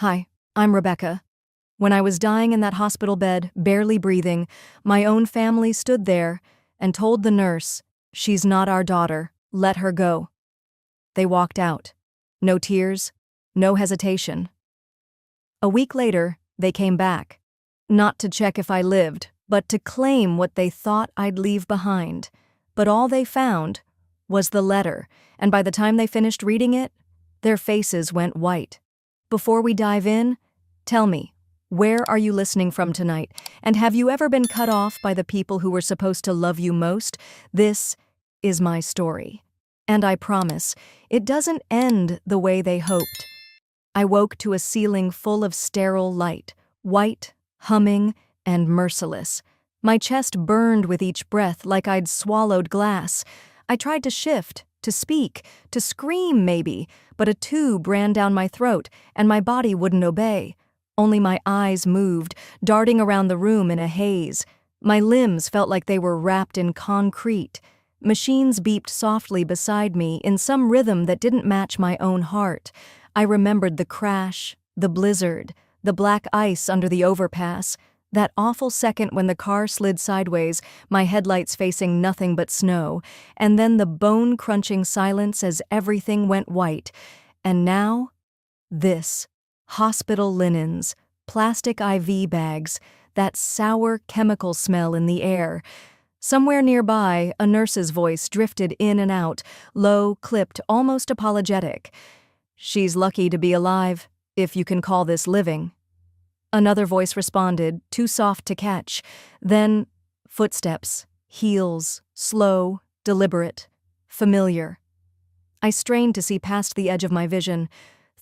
Hi, I'm Rebecca. When I was dying in that hospital bed, barely breathing, my own family stood there and told the nurse, "She's not our daughter, let her go." They walked out. No tears, no hesitation. A week later, they came back. Not to check if I lived, but to claim what they thought I'd leave behind. But all they found was the letter, and by the time they finished reading it, their faces went white. Before we dive in, tell me, where are you listening from tonight? And have you ever been cut off by the people who were supposed to love you most? This is my story. And I promise, it doesn't end the way they hoped. I woke to a ceiling full of sterile light, white, humming, and merciless. My chest burned with each breath like I'd swallowed glass. I tried to shift, to speak, to scream maybe, but a tube ran down my throat and my body wouldn't obey. Only my eyes moved, darting around the room in a haze. My limbs felt like they were wrapped in concrete. Machines beeped softly beside me in some rhythm that didn't match my own heart. I remembered the crash, the blizzard, the black ice under the overpass, that awful second when the car slid sideways, my headlights facing nothing but snow, and then the bone-crunching silence as everything went white. And now, this. Hospital linens, plastic IV bags, that sour chemical smell in the air. Somewhere nearby, a nurse's voice drifted in and out, low, clipped, almost apologetic. "She's lucky to be alive, if you can call this living." Another voice responded, too soft to catch. Then, footsteps, heels, slow, deliberate, familiar. I strained to see past the edge of my vision.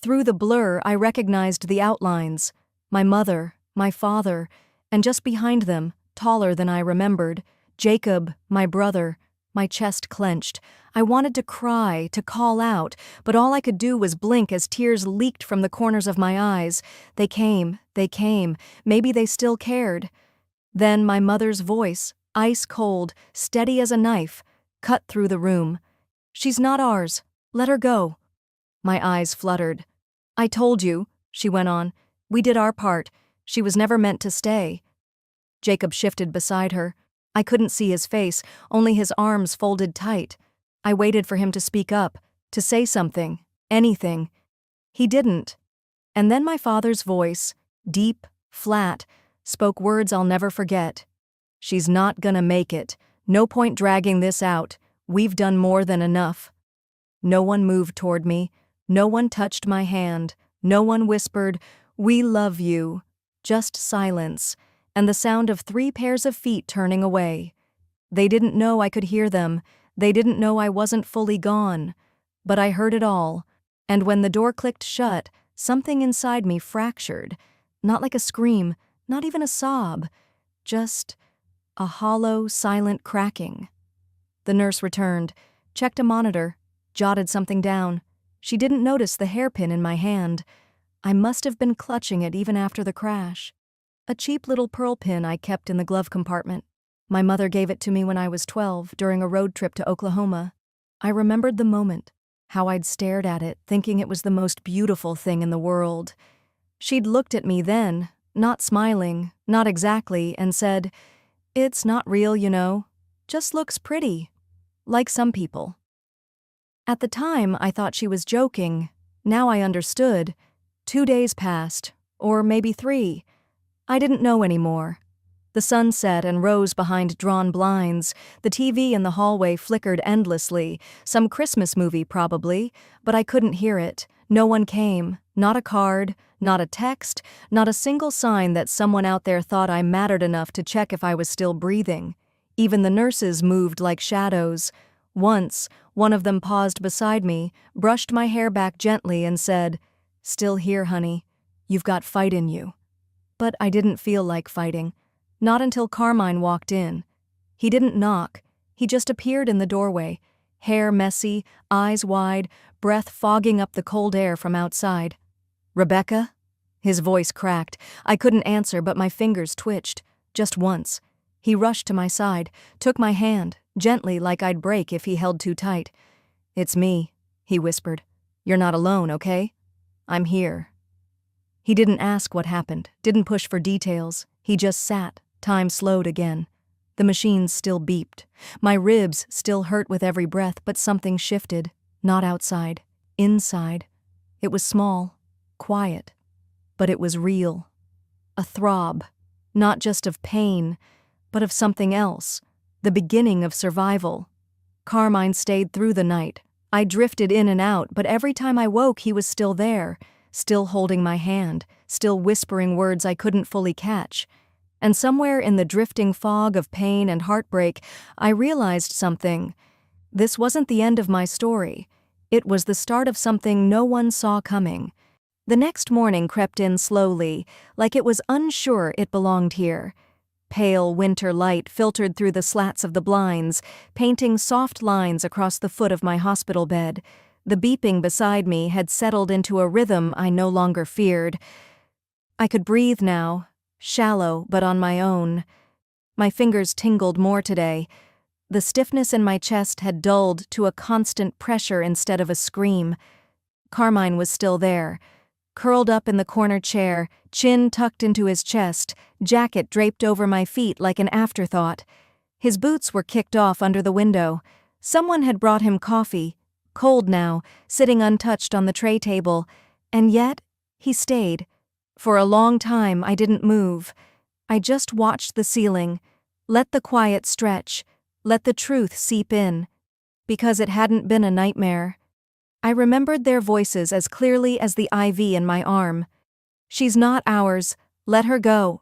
Through the blur, I recognized the outlines. My mother, my father, and just behind them, taller than I remembered, Jacob, my brother. My chest clenched. I wanted to cry, to call out, but all I could do was blink as tears leaked from the corners of my eyes. They came. Maybe they still cared. Then my mother's voice, ice cold, steady as a knife, cut through the room. "She's not ours. Let her go." My eyes fluttered. "I told you," she went on. "We did our part. She was never meant to stay." Jacob shifted beside her. I couldn't see his face, only his arms folded tight. I waited for him to speak up, to say something, anything. He didn't. And then my father's voice, deep, flat, spoke words I'll never forget. "She's not gonna make it. No point dragging this out. We've done more than enough." No one moved toward me. No one touched my hand. No one whispered, "We love you." Just silence, and the sound of 3 pairs of feet turning away. They didn't know I could hear them. They didn't know I wasn't fully gone. But I heard it all, and when the door clicked shut, something inside me fractured. Not like a scream, not even a sob. Just a hollow, silent cracking. The nurse returned, checked a monitor, jotted something down. She didn't notice the hairpin in my hand. I must have been clutching it even after the crash. A cheap little pearl pin I kept in the glove compartment. My mother gave it to me when I was 12 during a road trip to Oklahoma. I remembered the moment, how I'd stared at it, thinking it was the most beautiful thing in the world. She'd looked at me then, not smiling, not exactly, and said, "It's not real, you know. Just looks pretty. Like some people." At the time, I thought she was joking. Now I understood. 2 days passed, or maybe 3. I didn't know anymore. The sun set and rose behind drawn blinds. The TV in the hallway flickered endlessly. Some Christmas movie, probably, but I couldn't hear it. No one came. Not a card, not a text, not a single sign that someone out there thought I mattered enough to check if I was still breathing. Even the nurses moved like shadows. Once, one of them paused beside me, brushed my hair back gently, and said, "Still here, honey. You've got fight in you." But I didn't feel like fighting. Not until Carmine walked in. He didn't knock. He just appeared in the doorway, hair messy, eyes wide, breath fogging up the cold air from outside. "Rebecca?" His voice cracked. I couldn't answer, but my fingers twitched. Just once. He rushed to my side, took my hand, gently like I'd break if he held too tight. "It's me," he whispered. "You're not alone, okay? I'm here." He didn't ask what happened, didn't push for details. He just sat. Time slowed again. The machines still beeped. My ribs still hurt with every breath, but something shifted. Not outside. Inside. It was small. Quiet. But it was real. A throb. Not just of pain, but of something else. The beginning of survival. Carmine stayed through the night. I drifted in and out, but every time I woke he was still there, still holding my hand, still whispering words I couldn't fully catch. And somewhere in the drifting fog of pain and heartbreak, I realized something. This wasn't the end of my story. It was the start of something no one saw coming. The next morning crept in slowly, like it was unsure it belonged here. Pale winter light filtered through the slats of the blinds, painting soft lines across the foot of my hospital bed. The beeping beside me had settled into a rhythm I no longer feared. I could breathe now, shallow but on my own. My fingers tingled more today. The stiffness in my chest had dulled to a constant pressure instead of a scream. Carmine was still there, curled up in the corner chair, chin tucked into his chest, jacket draped over my feet like an afterthought. His boots were kicked off under the window. Someone had brought him coffee, cold now, sitting untouched on the tray table, and yet he stayed. For a long time I didn't move. I just watched the ceiling, let the quiet stretch, let the truth seep in. Because it hadn't been a nightmare. I remembered their voices as clearly as the IV in my arm. "She's not ours. Let her go."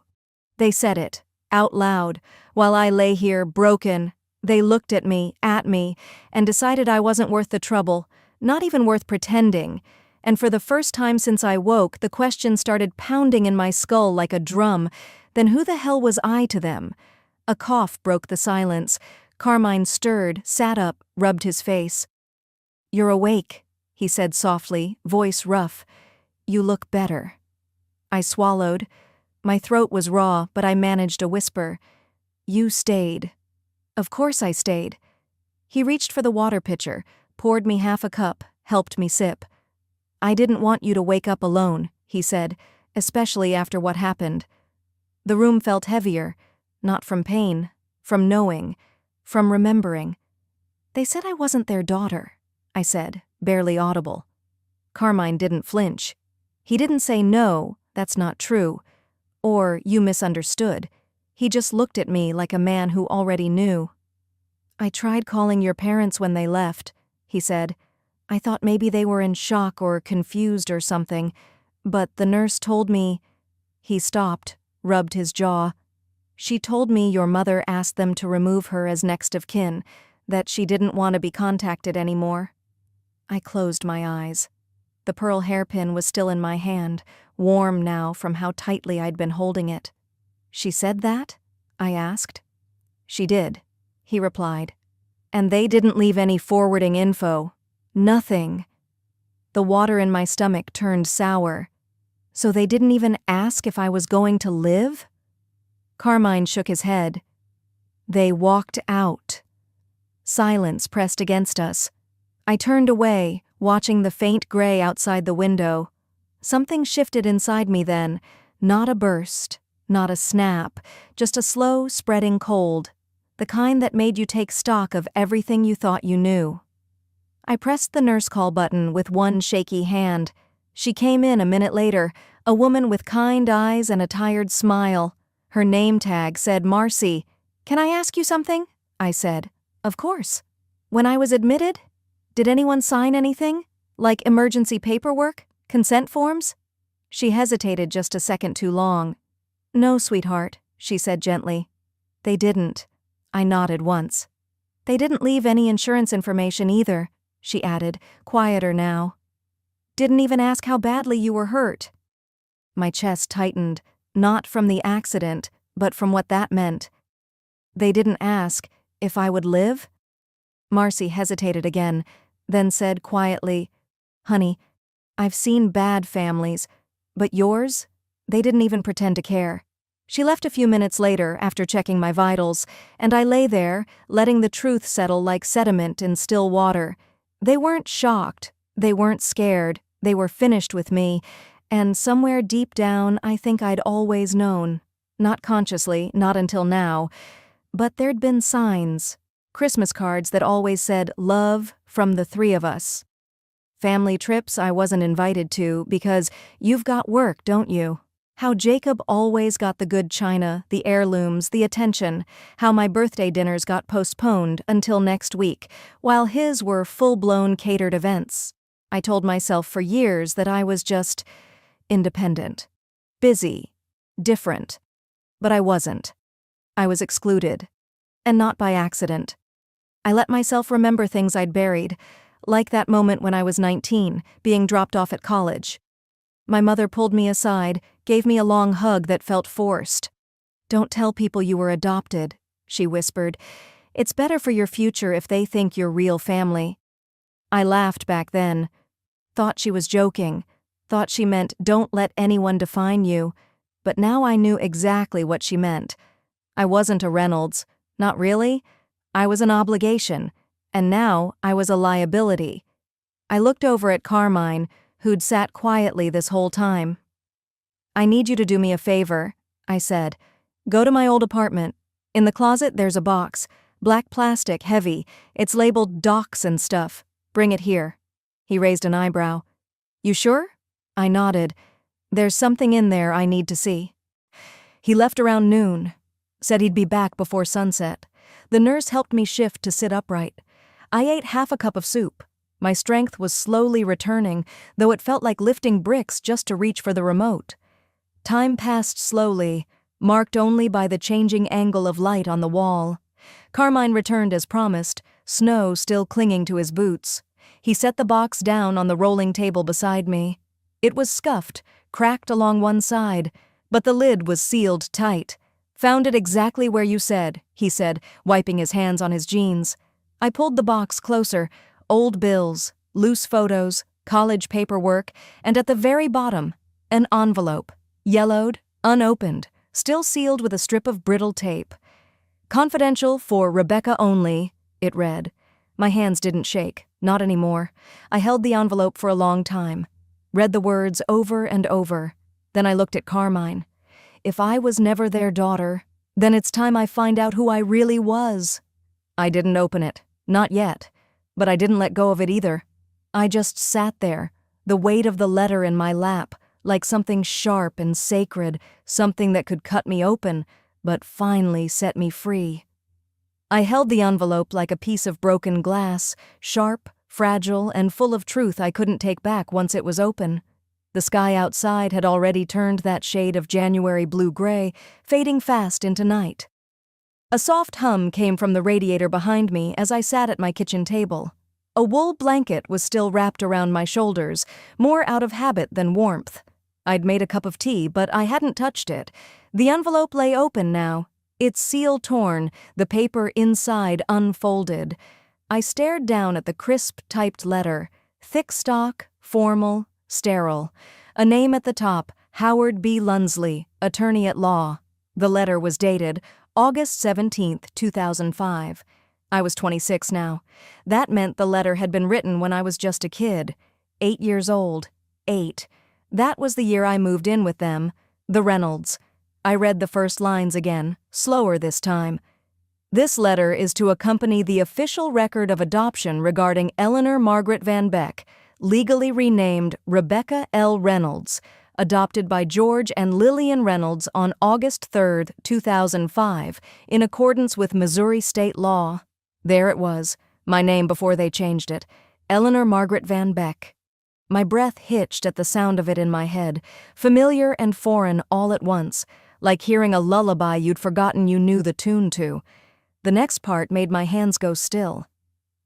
They said it, out loud, while I lay here broken. They looked at me, and decided I wasn't worth the trouble, not even worth pretending. And for the first time since I woke, the question started pounding in my skull like a drum. Then who the hell was I to them? A cough broke the silence. Carmine stirred, sat up, rubbed his face. "You're awake," he said softly, voice rough. "You look better." I swallowed. My throat was raw, but I managed a whisper. "You stayed." Of course I stayed. He reached for the water pitcher, poured me half a cup, helped me sip. "I didn't want you to wake up alone," he said, "especially after what happened." The room felt heavier, not from pain, from knowing, from remembering. "They said I wasn't their daughter," I said, barely audible. Carmine didn't flinch. He didn't say no, that's not true, or you misunderstood. He just looked at me like a man who already knew. "I tried calling your parents when they left," he said. "I thought maybe they were in shock or confused or something, but the nurse told me—" He stopped, rubbed his jaw. "She told me your mother asked them to remove her as next of kin, that she didn't want to be contacted anymore." I closed my eyes. The pearl hairpin was still in my hand, warm now from how tightly I'd been holding it. "She said that?" I asked. "She did," he replied. "And they didn't leave any forwarding info. Nothing." The water in my stomach turned sour. "So they didn't even ask if I was going to live?" Carmine shook his head. "They walked out." Silence pressed against us. I turned away, watching the faint gray outside the window. Something shifted inside me then, not a burst, not a snap, just a slow, spreading cold, the kind that made you take stock of everything you thought you knew. I pressed the nurse call button with one shaky hand. She came in a minute later, a woman with kind eyes and a tired smile. Her name tag said Marcy. "Can I ask you something?" I said. "Of course." "When I was admitted, did anyone sign anything? Like emergency paperwork? Consent forms?" She hesitated just a second too long. "No, sweetheart," she said gently. "They didn't." I nodded once. "They didn't leave any insurance information either," she added, quieter now. "Didn't even ask how badly you were hurt." My chest tightened, not from the accident, but from what that meant. "They didn't ask if I would live?" Marcy hesitated again, then said quietly, "Honey, I've seen bad families, but yours? They didn't even pretend to care." She left a few minutes later after checking my vitals, and I lay there, letting the truth settle like sediment in still water. They weren't shocked, they weren't scared, they were finished with me, And somewhere deep down, I think I'd always known. Not consciously, not until now. But there'd been signs. Christmas cards that always said, "Love from the three of us." Family trips I wasn't invited to because you've got work, don't you? How Jacob always got the good china, the heirlooms, the attention. How my birthday dinners got postponed until next week, while his were full-blown catered events. I told myself for years that I was just independent, busy, different. But I wasn't. I was excluded. And not by accident. I let myself remember things I'd buried, like that moment when I was 19, being dropped off at college. My mother pulled me aside, gave me a long hug that felt forced. "Don't tell people you were adopted," she whispered. "It's better for your future if they think you're real family." I laughed back then. Thought she was joking. Thought she meant, "Don't let anyone define you." But now I knew exactly what she meant. I wasn't a Reynolds. Not really. I was an obligation. And now I was a liability. I looked over at Carmine, who'd sat quietly this whole time. "I need you to do me a favor," I said. "Go to my old apartment. In the closet there's a box. Black plastic, heavy. It's labeled docs and stuff. Bring it here." He raised an eyebrow. "You sure?" I nodded. "There's something in there I need to see." He left around noon. Said he'd be back before sunset. The nurse helped me shift to sit upright. I ate half a cup of soup. My strength was slowly returning, though it felt like lifting bricks just to reach for the remote. Time passed slowly, marked only by the changing angle of light on the wall. Carmine returned as promised, snow still clinging to his boots. He set the box down on the rolling table beside me. It was scuffed, cracked along one side, but the lid was sealed tight. "Found it exactly where you said," he said, wiping his hands on his jeans. I pulled the box closer. Old bills, loose photos, college paperwork, and at the very bottom, an envelope, yellowed, unopened, still sealed with a strip of brittle tape. "Confidential for Rebecca only," it read. My hands didn't shake, not anymore. I held the envelope for a long time, read the words over and over. Then I looked at Carmine. If I was never their daughter, then it's time I find out who I really was. I didn't open it, not yet. But I didn't let go of it either. I just sat there, the weight of the letter in my lap, like something sharp and sacred, something that could cut me open, but finally set me free. I held the envelope like a piece of broken glass, sharp, fragile, and full of truth I couldn't take back once it was open. The sky outside had already turned that shade of January blue-gray, fading fast into night. A soft hum came from the radiator behind me as I sat at my kitchen table. A wool blanket was still wrapped around my shoulders, more out of habit than warmth. I'd made a cup of tea, but I hadn't touched it. The envelope lay open now, its seal torn, the paper inside unfolded. I stared down at the crisp typed letter, thick stock, formal, sterile. A name at the top, Howard B. Lundsley, attorney at law. The letter was dated August 17th, 2005. I was 26 now. That meant the letter had been written when I was just a kid. 8 years old. 8. That was the year I moved in with them. The Reynolds. I read the first lines again, slower this time. "This letter is to accompany the official record of adoption regarding Eleanor Margaret Van Beck, legally renamed Rebecca L. Reynolds, adopted by George and Lillian Reynolds on August 3, 2005, in accordance with Missouri state law." There it was, my name before they changed it, Eleanor Margaret Van Beck. My breath hitched at the sound of it in my head, familiar and foreign all at once, like hearing a lullaby you'd forgotten you knew the tune to. The next part made my hands go still.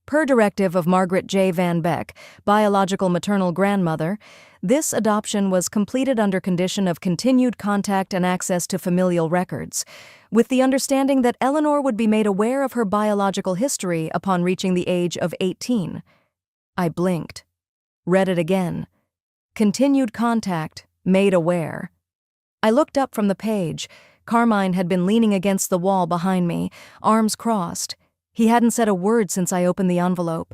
Per directive of Margaret J. Van Beck, biological maternal grandmother, this adoption was completed under condition of continued contact and access to familial records, with the understanding that Eleanor would be made aware of her biological history upon reaching the age of 18. I blinked. Read it again. Continued contact, made aware. I looked up from the page. Carmine had been leaning against the wall behind me, arms crossed. He hadn't said a word since I opened the envelope,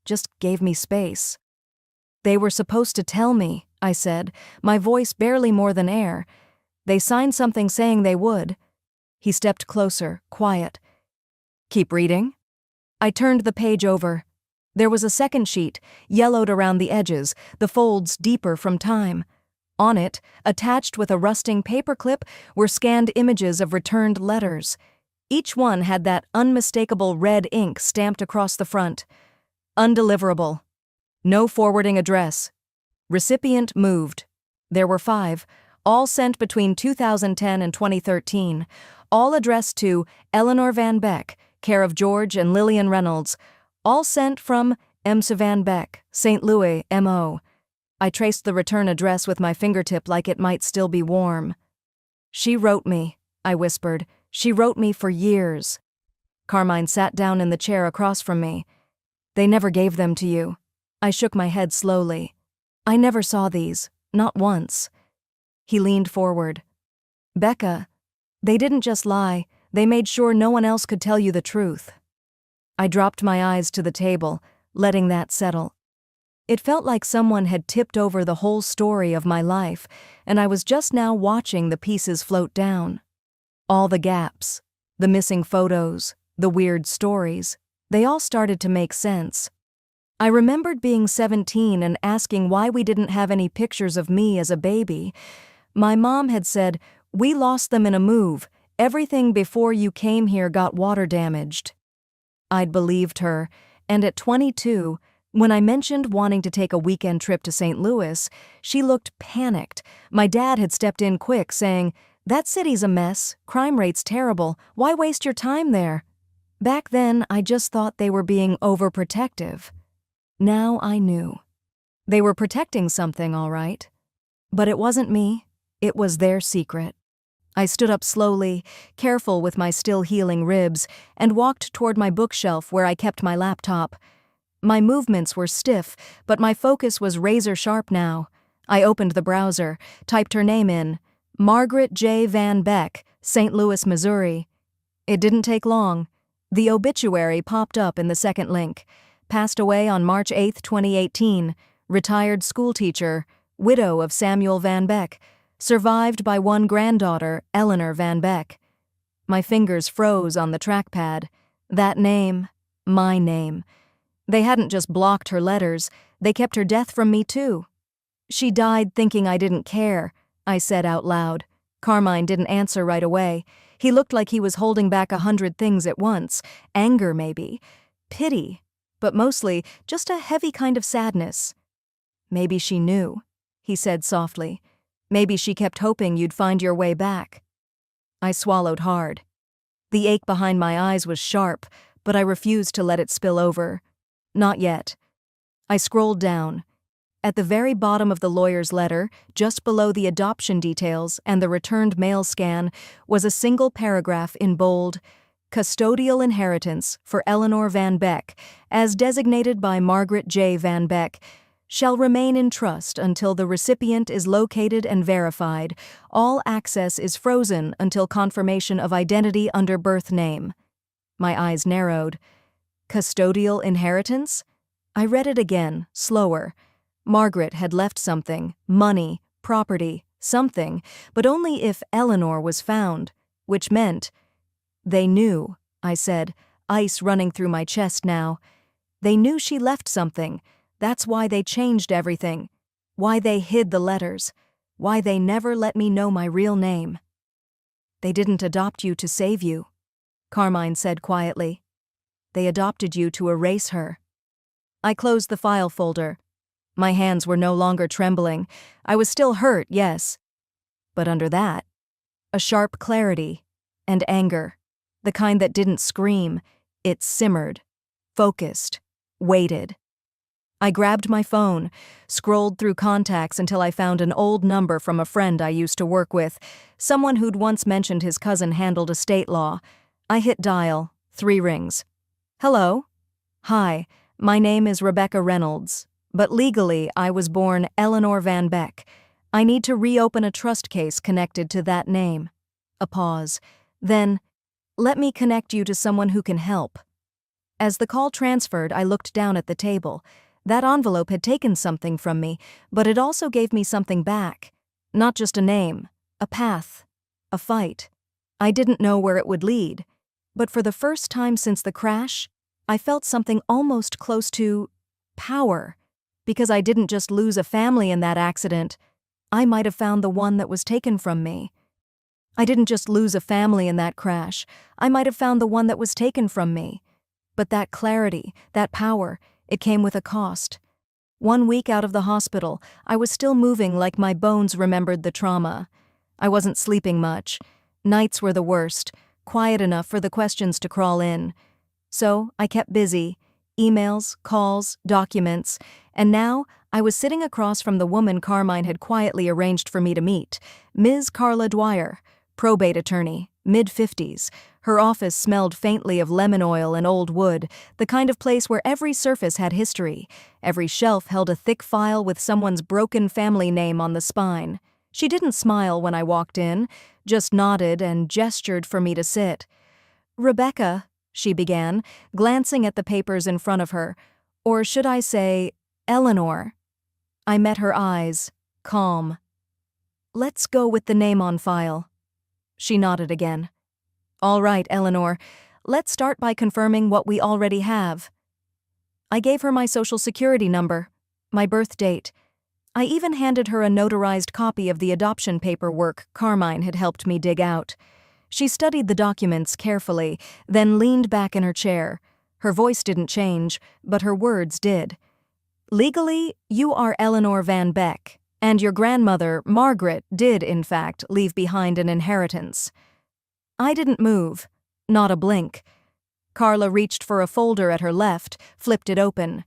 just gave me space. "They were supposed to tell me," I said, my voice barely more than air. They signed something saying they would. He stepped closer, quiet. Keep reading? I turned the page over. There was a second sheet, yellowed around the edges, the folds deeper from time. On it, attached with a rusting paperclip, were scanned images of returned letters. Each one had that unmistakable red ink stamped across the front. Undeliverable. No forwarding address. Recipient moved. There were 5, all sent between 2010 and 2013, all addressed to Eleanor Van Beck, care of George and Lillian Reynolds, all sent from Emsa Van Beck, St. Louis, M.O. I traced the return address with my fingertip like it might still be warm. She wrote me, I whispered. She wrote me for years. Carmine sat down in the chair across from me. They never gave them to you. I shook my head slowly. I never saw these, not once. He leaned forward. Becca, they didn't just lie, they made sure no one else could tell you the truth. I dropped my eyes to the table, letting that settle. It felt like someone had tipped over the whole story of my life, and I was just now watching the pieces float down. All the gaps, the missing photos, the weird stories, they all started to make sense. I remembered being 17 and asking why we didn't have any pictures of me as a baby. My mom had said, "We lost them in a move. Everything before you came here got water damaged." I'd believed her, and at 22, when I mentioned wanting to take a weekend trip to St. Louis, she looked panicked. My dad had stepped in quick, saying, "That city's a mess, crime rate's terrible, why waste your time there?" Back then, I just thought they were being overprotective. Now I knew. They were protecting something, all right. But it wasn't me, it was their secret. I stood up slowly, careful with my still healing ribs, and walked toward my bookshelf where I kept my laptop. My movements were stiff, but my focus was razor-sharp now. I opened the browser, typed her name in, Margaret J. Van Beck, St. Louis, Missouri. It didn't take long. The obituary popped up in the second link. Passed away on March 8, 2018, retired schoolteacher, widow of Samuel Van Beck, survived by one granddaughter, Eleanor Van Beck. My fingers froze on the trackpad. That name, my name. They hadn't just blocked her letters, they kept her death from me too. She died thinking I didn't care, I said out loud. Carmine didn't answer right away. He looked like he was holding back 100 things at once. Anger, maybe. Pity. But mostly just a heavy kind of sadness. Maybe she knew, he said softly. Maybe she kept hoping you'd find your way back. I swallowed hard. The ache behind my eyes was sharp, but I refused to let it spill over. Not yet. I scrolled down. At the very bottom of the lawyer's letter, just below the adoption details and the returned mail scan, was a single paragraph in bold, "Custodial inheritance for Eleanor Van Beck, as designated by Margaret J. Van Beck, shall remain in trust until the recipient is located and verified. All access is frozen until confirmation of identity under birth name." My eyes narrowed. Custodial inheritance? I read it again, slower. Margaret had left something, money, property, something, but only if Eleanor was found, which meant... They knew, I said, ice running through my chest now. They knew she left something. That's why they changed everything. Why they hid the letters. Why they never let me know my real name. They didn't adopt you to save you, Carmine said quietly. They adopted you to erase her. I closed the file folder. My hands were no longer trembling. I was still hurt, yes. But under that, a sharp clarity and anger. The kind that didn't scream, it simmered, focused, waited. I grabbed my phone, scrolled through contacts until I found an old number from a friend I used to work with, someone who'd once mentioned his cousin handled estate law. I hit dial, 3 rings. Hello? Hi, my name is Rebecca Reynolds, but legally I was born Eleanor Van Beck. I need to reopen a trust case connected to that name. A pause. Then, let me connect you to someone who can help. As the call transferred, I looked down at the table. That envelope had taken something from me, but it also gave me something back. Not just a name, a path, a fight. I didn't know where it would lead, but for the first time since the crash, I felt something almost close to power. Because I didn't just lose a family in that accident, I might have found the one that was taken from me. I didn't just lose a family in that crash, I might have found the one that was taken from me. But that clarity, that power, it came with a cost. 1 week out of the hospital, I was still moving like my bones remembered the trauma. I wasn't sleeping much. Nights were the worst, quiet enough for the questions to crawl in. So I kept busy, emails, calls, documents, and now I was sitting across from the woman Carmine had quietly arranged for me to meet, Ms. Carla Dwyer, probate attorney, mid-50s. Her office smelled faintly of lemon oil and old wood, the kind of place where every surface had history. Every shelf held a thick file with someone's broken family name on the spine. She didn't smile when I walked in, just nodded and gestured for me to sit. "Rebecca," she began, glancing at the papers in front of her. Or should I say, Eleanor? I met her eyes, calm. "Let's go with the name on file." She nodded again. "All right, Eleanor, let's start by confirming what we already have." I gave her my social security number, my birth date. I even handed her a notarized copy of the adoption paperwork Carmine had helped me dig out. She studied the documents carefully, then leaned back in her chair. Her voice didn't change, but her words did. "Legally, you are Eleanor Van Beck, and your grandmother, Margaret, did, in fact, leave behind an inheritance." I didn't move, not a blink. Carla reached for a folder at her left, flipped it open.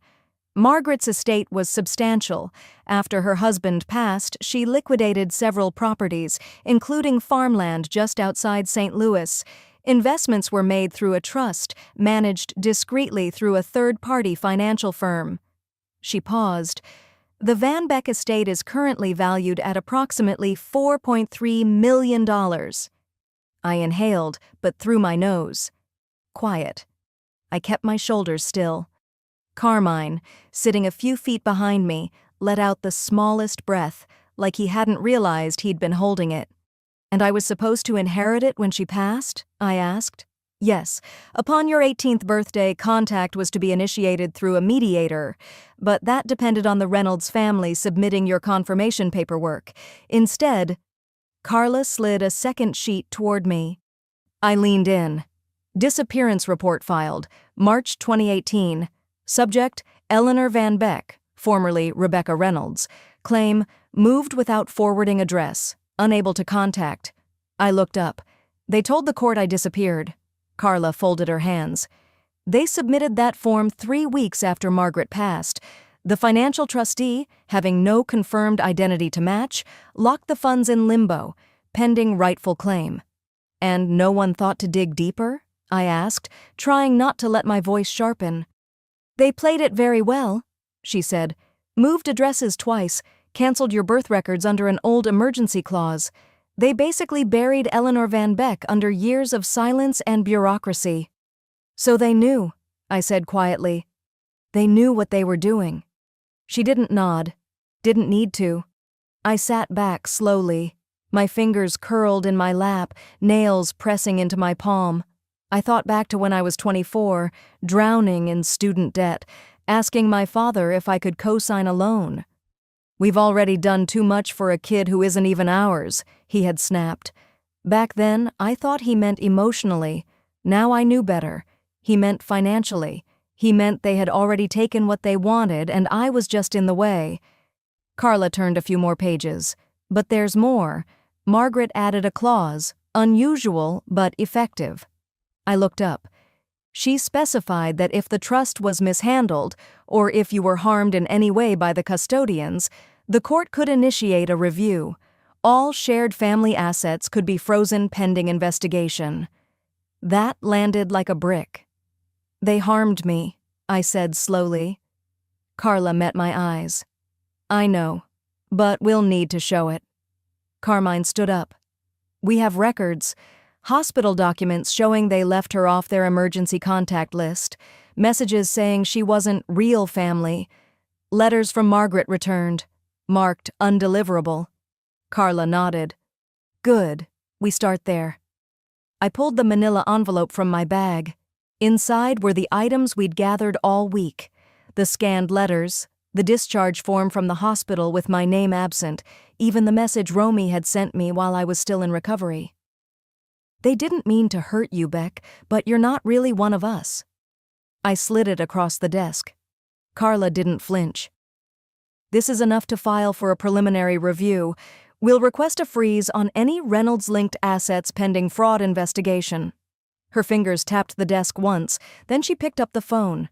Margaret's estate was substantial. After her husband passed, she liquidated several properties, including farmland just outside St. Louis. Investments were made through a trust, managed discreetly through a third-party financial firm. She paused. The Van Beck estate is currently valued at approximately $4.3 million. I inhaled, but through my nose. Quiet. I kept my shoulders still. Carmine, sitting a few feet behind me, let out the smallest breath, like he hadn't realized he'd been holding it. "And I was supposed to inherit it when she passed?" I asked. "Yes. Upon your 18th birthday, contact was to be initiated through a mediator, but that depended on the Reynolds family submitting your confirmation paperwork. Instead..." Carla slid a second sheet toward me. I leaned in. "Disappearance report filed, March 2018. Subject, Eleanor Van Beck, formerly Rebecca Reynolds. Claim, moved without forwarding address, unable to contact." I looked up. "They told the court I disappeared." Carla folded her hands. "They submitted that form 3 weeks after Margaret passed. The financial trustee, having no confirmed identity to match, locked the funds in limbo, pending rightful claim." "And no one thought to dig deeper?" I asked, trying not to let my voice sharpen. "They played it very well," she said. "Moved addresses twice, canceled your birth records under an old emergency clause. They basically buried Eleanor Van Beck under years of silence and bureaucracy." "So they knew," I said quietly. "They knew what they were doing." She didn't nod. Didn't need to. I sat back slowly, my fingers curled in my lap, nails pressing into my palm. I thought back to when I was 24, drowning in student debt, asking my father if I could co-sign a loan. "We've already done too much for a kid who isn't even ours," he had snapped. Back then, I thought he meant emotionally. Now I knew better. He meant financially. He meant they had already taken what they wanted and I was just in the way. Carla turned a few more pages. "But there's more." Margaret added a clause, unusual but effective. I looked up. She specified that if the trust was mishandled, or if you were harmed in any way by the custodians, the court could initiate a review. All shared family assets could be frozen pending investigation. That landed like a brick. "They harmed me," I said slowly. Carla met my eyes. "I know, but we'll need to show it." Carmine stood up. "We have records. Hospital documents showing they left her off their emergency contact list, messages saying she wasn't real family. Letters from Margaret returned, marked undeliverable. Carla nodded. Good, we start there. I pulled the manila envelope from my bag. Inside were the items we'd gathered all week. The scanned letters, the discharge form from the hospital with my name absent, even the message Romy had sent me while I was still in recovery. They didn't mean to hurt you, Beck, but you're not really one of us. I slid it across the desk. Carla didn't flinch. This is enough to file for a preliminary review. We'll request a freeze on any Reynolds-linked assets pending fraud investigation. Her fingers tapped the desk once, then she picked up the phone.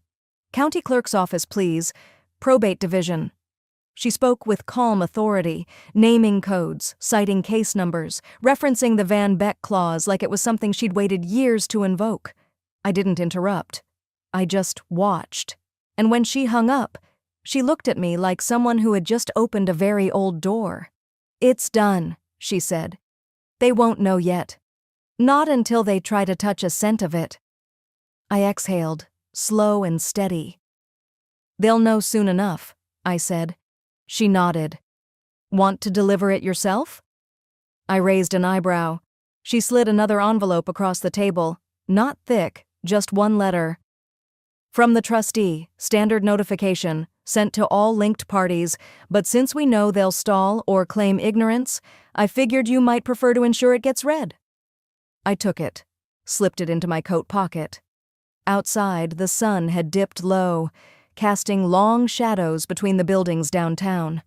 County Clerk's office, please. Probate Division. She spoke with calm authority, naming codes, citing case numbers, referencing the Van Beck clause like it was something she'd waited years to invoke. I didn't interrupt. I just watched. And when she hung up, she looked at me like someone who had just opened a very old door. It's done, she said. They won't know yet. Not until they try to touch a cent of it. I exhaled, slow and steady. They'll know soon enough, I said. She nodded. Want to deliver it yourself? I raised an eyebrow. She slid another envelope across the table. Not thick, just one letter. From the trustee, standard notification, sent to all linked parties, but since we know they'll stall or claim ignorance, I figured you might prefer to ensure it gets read. I took it, slipped it into my coat pocket. Outside, the sun had dipped low, casting long shadows between the buildings downtown.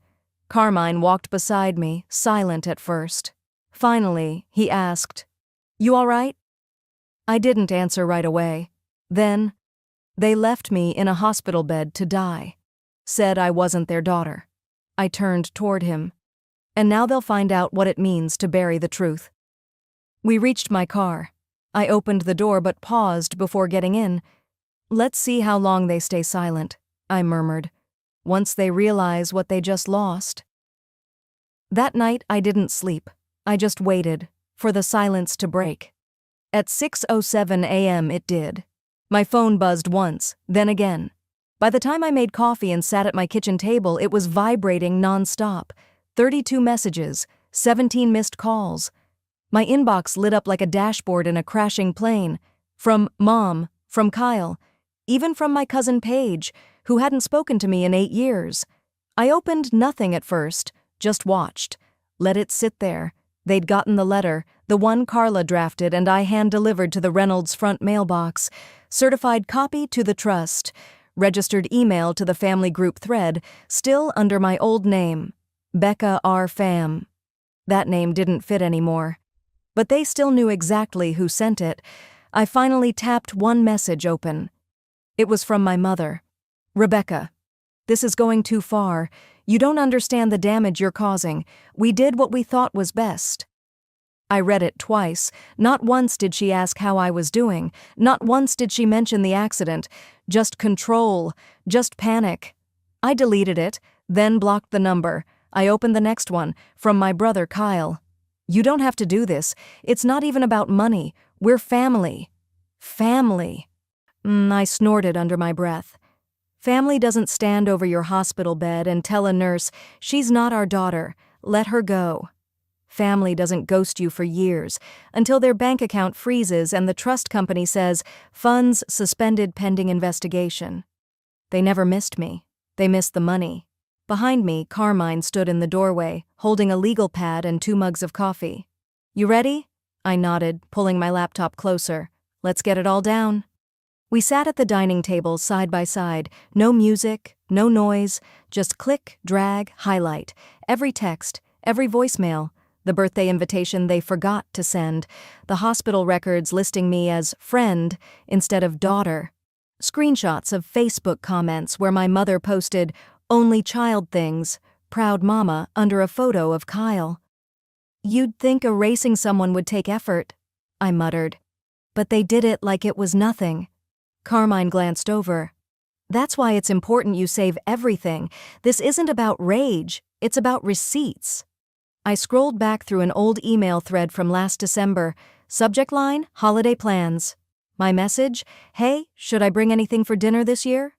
Carmine walked beside me, silent at first. Finally, he asked, "You all right?" I didn't answer right away. Then, they left me in a hospital bed to die. Said I wasn't their daughter. I turned toward him. And now they'll find out what it means to bury the truth. We reached my car. I opened the door but paused before getting in. Let's see how long they stay silent, I murmured. Once they realize what they just lost. That night I didn't sleep. I just waited for the silence to break. At 6:07 a.m. it did. My phone buzzed once, then again. By the time I made coffee and sat at my kitchen table, it was vibrating nonstop. 32 messages, 17 missed calls. My inbox lit up like a dashboard in a crashing plane. From Mom, from Kyle, even from my cousin Paige, who hadn't spoken to me in 8 years. I opened nothing at first, just watched. Let it sit there. They'd gotten the letter, the one Carla drafted and I hand-delivered to the Reynolds front mailbox. Certified copy to the trust. Registered email to the family group thread, still under my old name, Becca R. Pham. That name didn't fit anymore. But they still knew exactly who sent it. I finally tapped one message open. It was from my mother. Rebecca, this is going too far. You don't understand the damage you're causing. We did what we thought was best. I read it twice. Not once did she ask how I was doing. Not once did she mention the accident. Just control. Just panic. I deleted it, then blocked the number. I opened the next one, from my brother Kyle. You don't have to do this. It's not even about money. We're family. Family. I snorted under my breath. Family doesn't stand over your hospital bed and tell a nurse, she's not our daughter, let her go. Family doesn't ghost you for years, until their bank account freezes and the trust company says, funds suspended pending investigation. They never missed me. They missed the money. Behind me, Carmine stood in the doorway, holding a legal pad and 2 mugs of coffee. You ready? I nodded, pulling my laptop closer. Let's get it all down. We sat at the dining table side by side, no music, no noise, just click, drag, highlight, every text, every voicemail, the birthday invitation they forgot to send, the hospital records listing me as friend instead of daughter, screenshots of Facebook comments where my mother posted only child things, proud mama under a photo of Kyle. You'd think erasing someone would take effort, I muttered. But they did it like it was nothing. Carmine glanced over. That's why it's important you save everything. This isn't about rage, it's about receipts. I scrolled back through an old email thread from last December. Subject line, holiday plans. My message, hey, should I bring anything for dinner this year?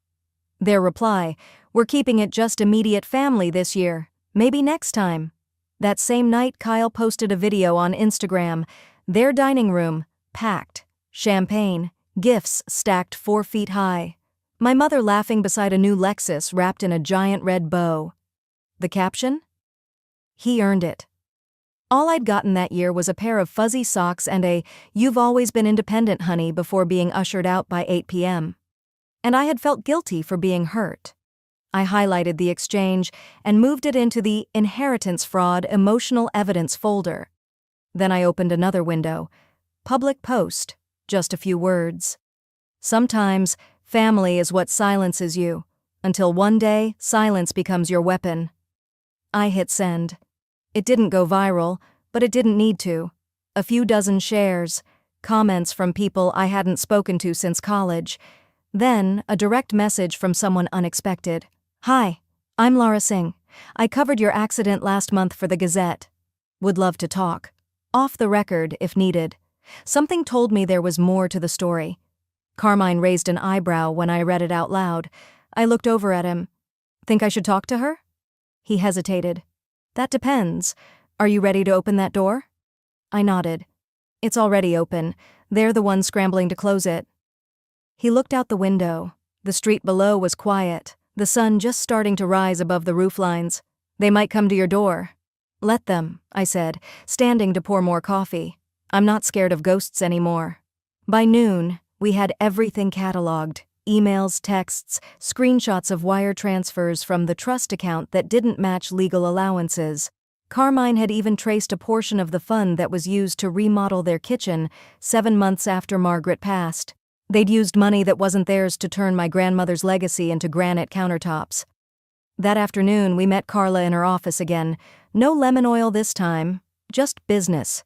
Their reply, We're keeping it just immediate family this year. Maybe next time. That same night, Kyle posted a video on Instagram. Their dining room, packed. Champagne, gifts stacked 4 feet high. My mother laughing beside a new Lexus wrapped in a giant red bow. The caption? He earned it. All I'd gotten that year was a pair of fuzzy socks and a "You've always been independent, honey," before being ushered out by 8 p.m. And I had felt guilty for being hurt. I highlighted the exchange and moved it into the inheritance fraud emotional evidence folder. Then I opened another window. Public post, just a few words. Sometimes, family is what silences you, until one day, silence becomes your weapon. I hit send. It didn't go viral, but it didn't need to. A few dozen shares, comments from people I hadn't spoken to since college. Then, a direct message from someone unexpected. "Hi, I'm Laura Singh. I covered your accident last month for the Gazette. Would love to talk. Off the record, if needed." Something told me there was more to the story. Carmine raised an eyebrow when I read it out loud. I looked over at him. "Think I should talk to her?" He hesitated. "That depends. Are you ready to open that door?" I nodded. "It's already open. They're the ones scrambling to close it." He looked out the window. The street below was quiet, the sun just starting to rise above the rooflines. "They might come to your door." "Let them," I said, standing to pour more coffee. "I'm not scared of ghosts anymore." By noon, we had everything cataloged. Emails, texts, screenshots of wire transfers from the trust account that didn't match legal allowances. Carmine had even traced a portion of the fund that was used to remodel their kitchen 7 months after Margaret passed. They'd used money that wasn't theirs to turn my grandmother's legacy into granite countertops. That afternoon, we met Carla in her office again. No lemon oil this time, just business.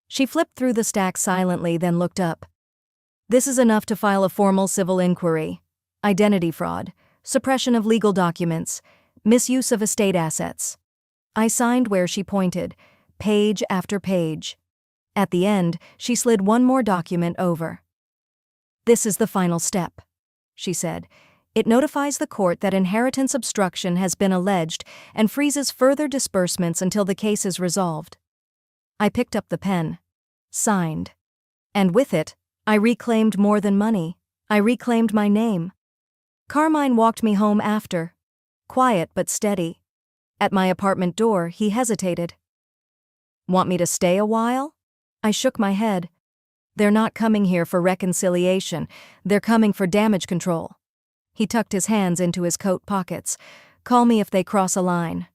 She flipped through the stack silently, then looked up. "This is enough to file a formal civil inquiry. Identity fraud, suppression of legal documents, misuse of estate assets." I signed where she pointed, page after page. At the end, she slid one more document over. "This is the final step," she said. "It notifies the court that inheritance obstruction has been alleged and freezes further disbursements until the case is resolved." I picked up the pen. Signed. And with it, I reclaimed more than money. I reclaimed my name. Carmine walked me home after. Quiet but steady. At my apartment door, he hesitated. "Want me to stay a while?" I shook my head. "They're not coming here for reconciliation. They're coming for damage control." He tucked his hands into his coat pockets. "Call me if they cross a line."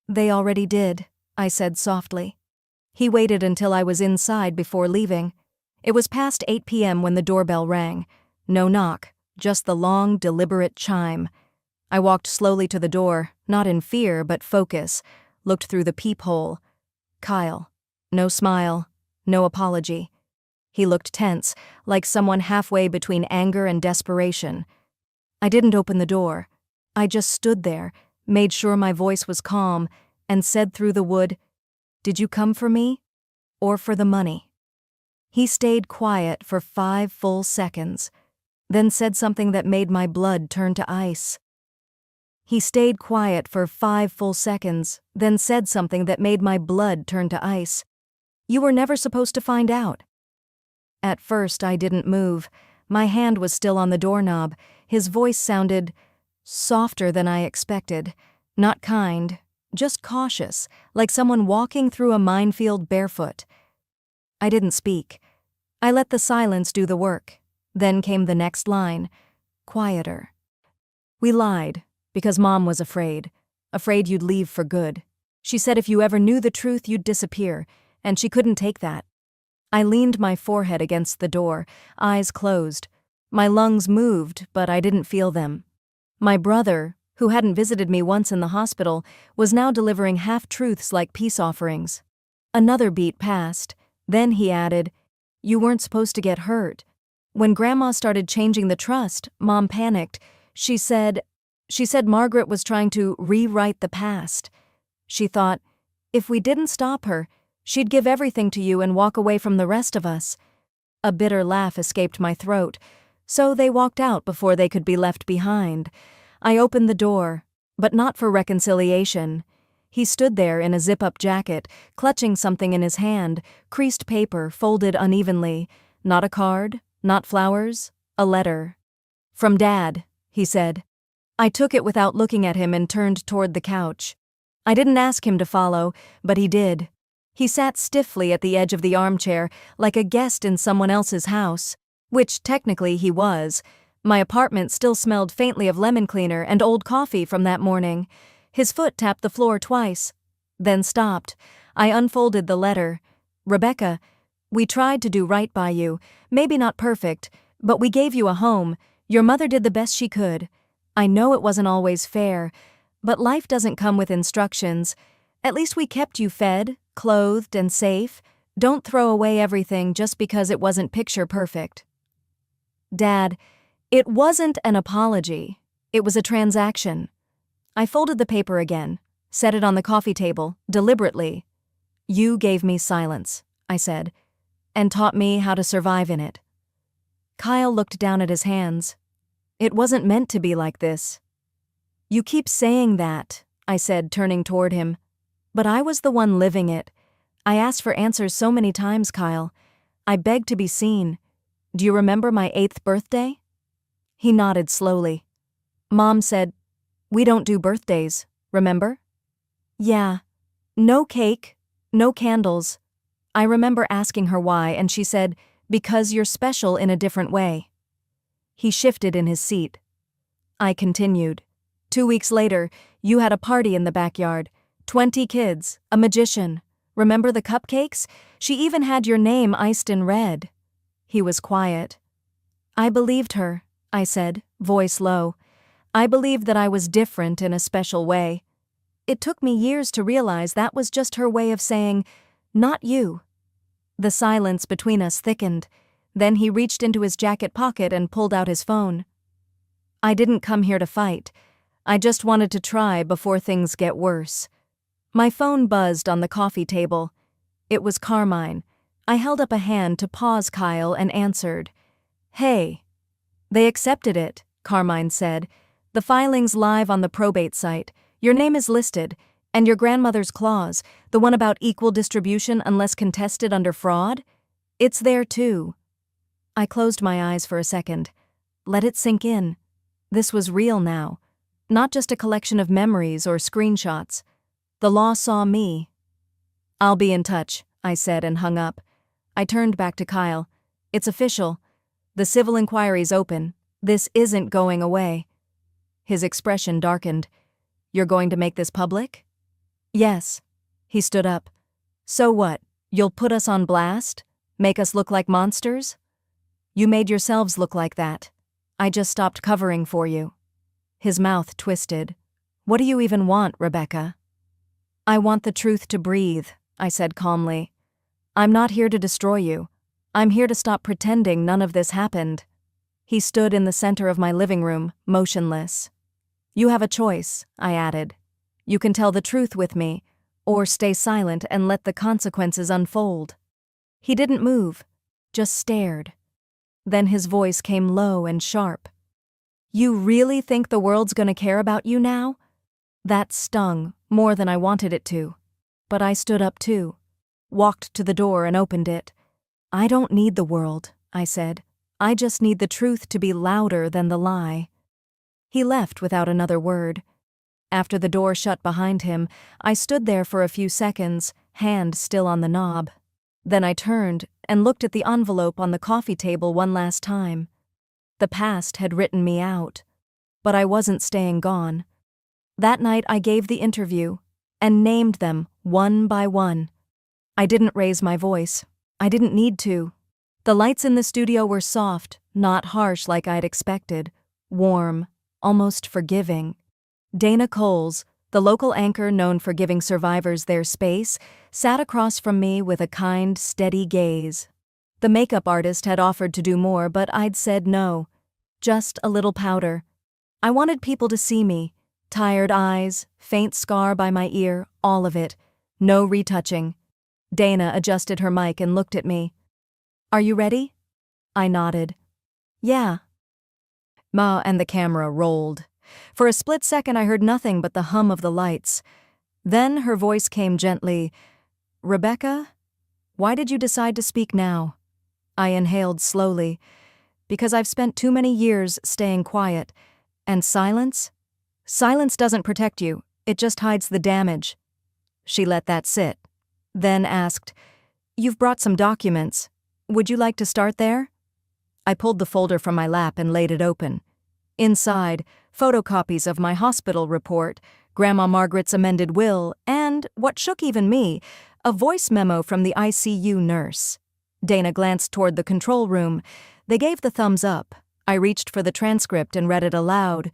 "They already did," I said softly. He waited until I was inside before leaving. It was past 8 p.m. when the doorbell rang. No knock, just the long, deliberate chime. I walked slowly to the door, not in fear but focus, looked through the peephole. Kyle. No smile, no apology. He looked tense, like someone halfway between anger and desperation. I didn't open the door. I just stood there, made sure my voice was calm, and said through the wood, "Did you come for me? Or for the money?" He stayed quiet for 5 full seconds, then said something that made my blood turn to ice. He stayed quiet for 5 full seconds, then said something that made my blood turn to ice. "You were never supposed to find out." At first, I didn't move. My hand was still on the doorknob. His voice sounded softer than I expected. Not kind, just cautious, like someone walking through a minefield barefoot. I didn't speak. I let the silence do the work. Then came the next line, quieter. "We lied, because Mom was afraid you'd leave for good. She said if you ever knew the truth, you'd disappear, and she couldn't take that." I leaned my forehead against the door, eyes closed. My lungs moved, but I didn't feel them. My brother, who hadn't visited me once in the hospital, was now delivering half-truths like peace offerings. Another beat passed. Then he added, "You weren't supposed to get hurt. When Grandma started changing the trust, Mom panicked. She said Margaret was trying to rewrite the past. She thought, if we didn't stop her, she'd give everything to you and walk away from the rest of us." A bitter laugh escaped my throat. "So they walked out before they could be left behind." I opened the door, But not for reconciliation. He stood there in a zip-up jacket, clutching something in his hand, creased paper folded unevenly. Not a card, not flowers, a letter. "From Dad," he said. I took it without looking at him and turned toward the couch. I didn't ask him to follow, but he did. He sat stiffly at the edge of the armchair, like a guest in someone else's house, which technically he was. My apartment still smelled faintly of lemon cleaner and old coffee from that morning. His foot tapped the floor twice, then stopped. I unfolded the letter. "Rebecca, we tried to do right by you, maybe not perfect, but we gave you a home. Your mother did the best she could. I know it wasn't always fair, but life doesn't come with instructions. At least we kept you fed, clothed, and safe. Don't throw away everything just because it wasn't picture perfect." Dad, it wasn't an apology. It was a transaction. I folded the paper again, set it on the coffee table, deliberately. "You gave me silence," I said, "and taught me how to survive in it." Kyle looked down at his hands. "It wasn't meant to be like this." "You keep saying that," I said, turning toward him. "But I was the one living it. I asked for answers so many times, Kyle. I begged to be seen. Do you remember my 8th birthday?" He nodded slowly. "Mom said, 'We don't do birthdays, remember?'" "Yeah. No cake, no candles." I remember asking her why, and she said, "Because you're special in a different way." He shifted in his seat. I continued. 2 weeks later, you had a party in the backyard. 20 kids, a magician. Remember the cupcakes? She even had your name iced in red." He was quiet. "I believed her," I said, voice low. "I believed that I was different in a special way. It took me years to realize that was just her way of saying, 'Not you.'" The silence between us thickened. Then he reached into his jacket pocket and pulled out his phone. "I didn't come here to fight. I just wanted to try before things get worse." My phone buzzed on the coffee table. It was Carmine. I held up a hand to pause Kyle and answered. "Hey." "They accepted it," Carmine said. "The filing's live on the probate site. Your name is listed, and your grandmother's clause, the one about equal distribution unless contested under fraud, it's there too." I closed my eyes for a second. Let it sink in. This was real now. Not just a collection of memories or screenshots. The law saw me. "I'll be in touch," I said and hung up. I turned back to Kyle. "It's official. The civil inquiry's open. This isn't going away." His expression darkened. "You're going to make this public?" "Yes." He stood up. "So what? You'll put us on blast? Make us look like monsters?" "You made yourselves look like that. I just stopped covering for you." His mouth twisted. "What do you even want, Rebecca?" "I want the truth to breathe," I said calmly. "I'm not here to destroy you. I'm here to stop pretending none of this happened." He stood in the center of my living room, motionless. "You have a choice," I added. "You can tell the truth with me, or stay silent and let the consequences unfold." He didn't move, just stared. Then his voice came low and sharp. "You really think the world's gonna care about you now?" That stung more than I wanted it to. But I stood up too, walked to the door and opened it. "I don't need the world," I said. "I just need the truth to be louder than the lie." He left without another word. After the door shut behind him, I stood there for a few seconds, hand still on the knob. Then I turned and looked at the envelope on the coffee table one last time. The past had written me out, but I wasn't staying gone. That night I gave the interview and named them one by one. I didn't raise my voice. I didn't need to. The lights in the studio were soft, not harsh like I'd expected, warm, almost forgiving. Dana Coles, the local anchor known for giving survivors their space, sat across from me with a kind, steady gaze. The makeup artist had offered to do more, but I'd said no. Just a little powder. I wanted people to see me. Tired eyes, faint scar by my ear, all of it. No retouching. Dana adjusted her mic and looked at me. "Are you ready?" I nodded. "Yeah." Ma and the camera rolled. For a split second I heard nothing but the hum of the lights. Then her voice came gently. "Rebecca, why did you decide to speak now?" I inhaled slowly. "Because I've spent too many years staying quiet. And silence? Silence doesn't protect you, it just hides the damage." She let that sit. Then asked, "You've brought some documents. Would you like to start there?" I pulled the folder from my lap and laid it open. Inside, photocopies of my hospital report, Grandma Margaret's amended will, and, what shook even me, a voice memo from the ICU nurse. Dana glanced toward the control room. They gave the thumbs up. I reached for the transcript and read it aloud.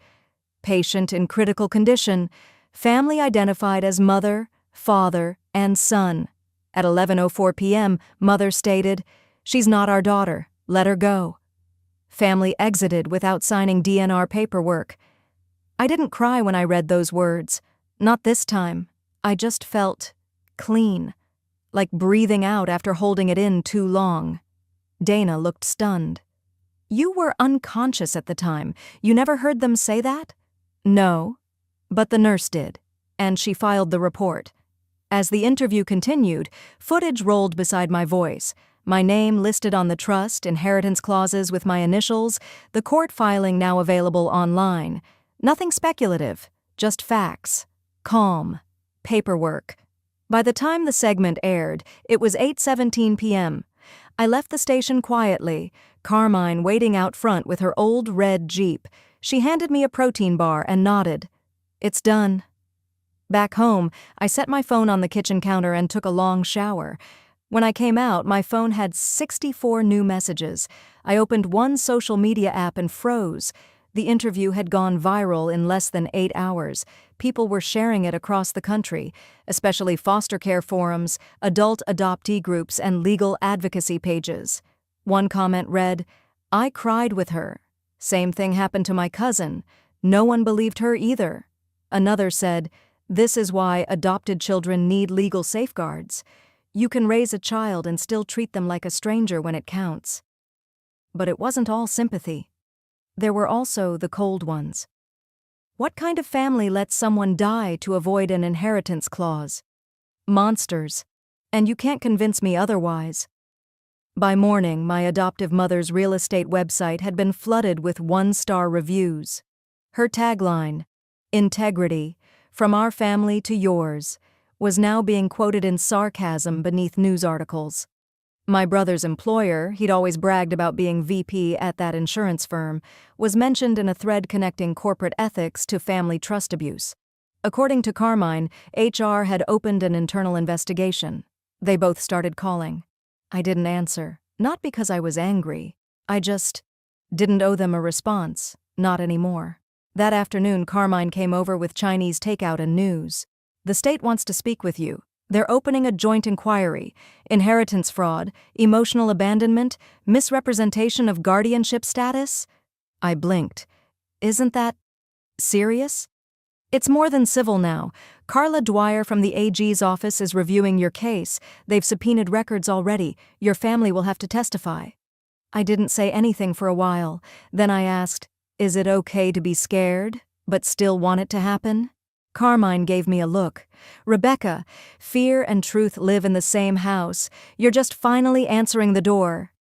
"Patient in critical condition. Family identified as mother, father, and son. At 11:04 p.m., mother stated, 'She's not our daughter. Let her go.' Family exited without signing DNR paperwork." I didn't cry when I read those words. Not this time. I just felt clean, like breathing out after holding it in too long. Dana looked stunned. "You were unconscious at the time. You never heard them say that?" "No, but the nurse did, and she filed the report." As the interview continued, footage rolled beside my voice. My name listed on the trust, inheritance clauses with my initials, the court filing now available online. Nothing speculative, just facts. Calm. Paperwork. By the time the segment aired, it was 8:17 p.m. I left the station quietly, Carmine waiting out front with her old red Jeep. She handed me a protein bar and nodded. "It's done." Back home, I set my phone on the kitchen counter and took a long shower. When I came out, my phone had 64 new messages. I opened one social media app and froze. The interview had gone viral in less than 8 hours. People were sharing it across the country, especially foster care forums, adult adoptee groups, and legal advocacy pages. One comment read, "I cried with her. Same thing happened to my cousin. No one believed her either." Another said, "This is why adopted children need legal safeguards. You can raise a child and still treat them like a stranger when it counts." But it wasn't all sympathy. There were also the cold ones. What kind of family lets someone die to avoid an inheritance clause? Monsters. And you can't convince me otherwise. By morning, my adoptive mother's real estate website had been flooded with one-star reviews. Her tagline, "Integrity, from our family to yours," was now being quoted in sarcasm beneath news articles. My brother's employer, he'd always bragged about being VP at that insurance firm, was mentioned in a thread connecting corporate ethics to family trust abuse. According to Carmine, HR had opened an internal investigation. They both started calling. I didn't answer, not because I was angry. I just didn't owe them a response, not anymore. That afternoon, Carmine came over with Chinese takeout and news. "The state wants to speak with you. They're opening a joint inquiry. Inheritance fraud, emotional abandonment, misrepresentation of guardianship status." I blinked. "Isn't that serious?" "It's more than civil now. Carla Dwyer from the AG's office is reviewing your case. They've subpoenaed records already. Your family will have to testify." I didn't say anything for a while. Then I asked, "Is it okay to be scared, but still want it to happen?" Carmine gave me a look. "Rebecca, fear and truth live in the same house. You're just finally answering the door."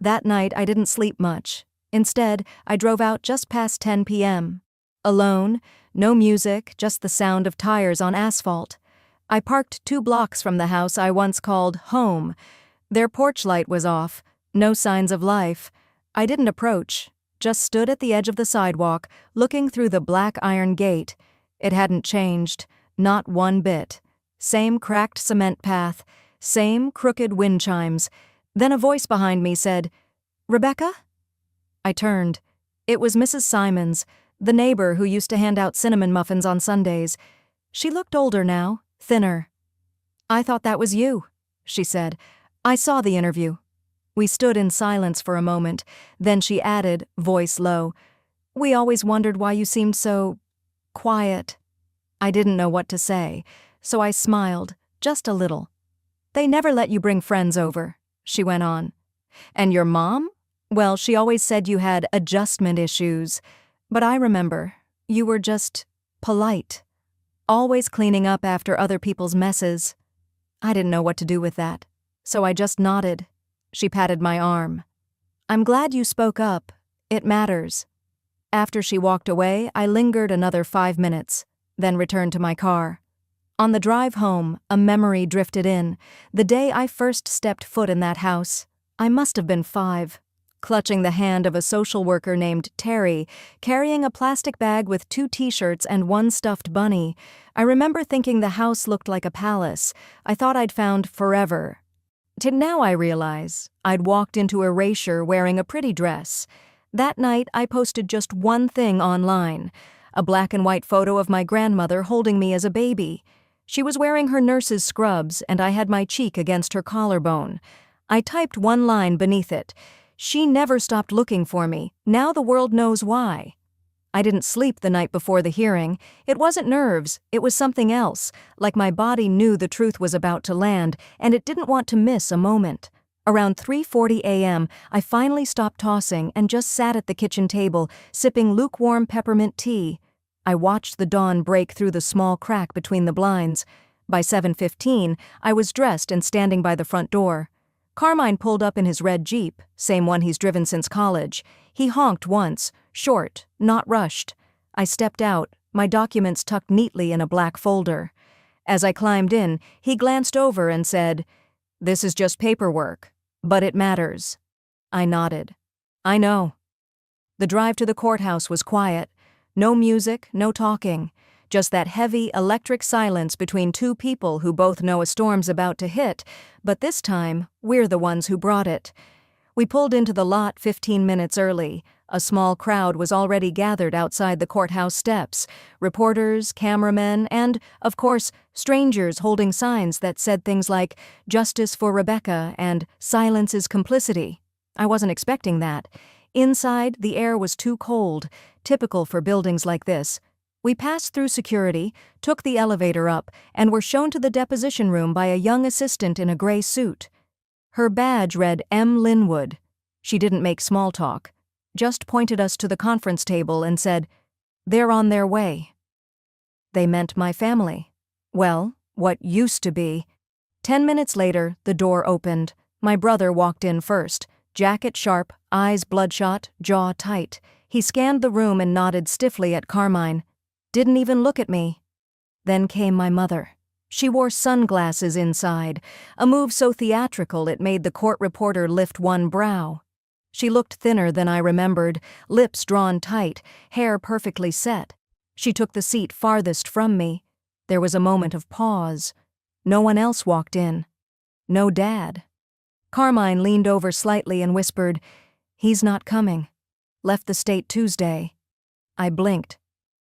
That night, I didn't sleep much. Instead, I drove out just past 10 p.m. Alone, no music, just the sound of tires on asphalt. I parked 2 blocks from the house I once called home. Their porch light was off, no signs of life. I didn't approach, just stood at the edge of the sidewalk, looking through the black iron gate. It hadn't changed, not one bit. Same cracked cement path, same crooked wind chimes. Then a voice behind me said, "Rebecca?" I turned. It was Mrs. Simons, the neighbor who used to hand out cinnamon muffins on Sundays. She looked older now, thinner. "I thought that was you," she said. "I saw the interview." We stood in silence for a moment. Then she added, voice low, "We always wondered why you seemed so quiet." I didn't know what to say, so I smiled, just a little. "They never let you bring friends over," she went on. "And your mom? Well, she always said you had adjustment issues. But I remember. You were just polite, always cleaning up after other people's messes. I didn't know what to do with that, so I just nodded. She patted my arm. I'm glad you spoke up. It matters. After she walked away, I lingered another 5 minutes, then returned to my car. On the drive home, a memory drifted in. The day I first stepped foot in that house. I must have been 5. Clutching the hand of a social worker named Terry, carrying a plastic bag with 2 t-shirts and 1 stuffed bunny. I remember thinking the house looked like a palace. I thought I'd found forever. Now I realize I'd walked into erasure wearing a pretty dress. That night, I posted just one thing online, a black and white photo of my grandmother holding me as a baby. She was wearing her nurse's scrubs, and I had my cheek against her collarbone. I typed one line beneath it. She never stopped looking for me. Now the world knows why. I didn't sleep the night before the hearing. It wasn't nerves, it was something else, like my body knew the truth was about to land, and it didn't want to miss a moment. Around 3:40 a.m., I finally stopped tossing and just sat at the kitchen table, sipping lukewarm peppermint tea. I watched the dawn break through the small crack between the blinds. By 7:15, I was dressed and standing by the front door. Carmine pulled up in his red Jeep, same one he's driven since college. He honked once, short, not rushed. I stepped out, my documents tucked neatly in a black folder. As I climbed in, he glanced over and said, "This is just paperwork, but it matters." I nodded. I know. The drive to the courthouse was quiet. No music, no talking. Just that heavy, electric silence between 2 people who both know a storm's about to hit, but this time, we're the ones who brought it. We pulled into the lot 15 minutes early. A small crowd was already gathered outside the courthouse steps. Reporters, cameramen, and, of course, strangers holding signs that said things like, "Justice for Rebecca" and "Silence is complicity." I wasn't expecting that. Inside, the air was too cold, typical for buildings like this. We passed through security, took the elevator up, and were shown to the deposition room by a young assistant in a gray suit. Her badge read M. Linwood. She didn't make small talk, just pointed us to the conference table and said, "They're on their way." They meant my family. Well, what used to be. 10 minutes later, the door opened. My brother walked in first, jacket sharp, eyes bloodshot, jaw tight. He scanned the room and nodded stiffly at Carmine. Didn't even look at me. Then came my mother. She wore sunglasses inside, a move so theatrical it made the court reporter lift one brow. She looked thinner than I remembered, lips drawn tight, hair perfectly set. She took the seat farthest from me. There was a moment of pause. No one else walked in. No Dad. Carmine leaned over slightly and whispered, "He's not coming. Left the state Tuesday." I blinked.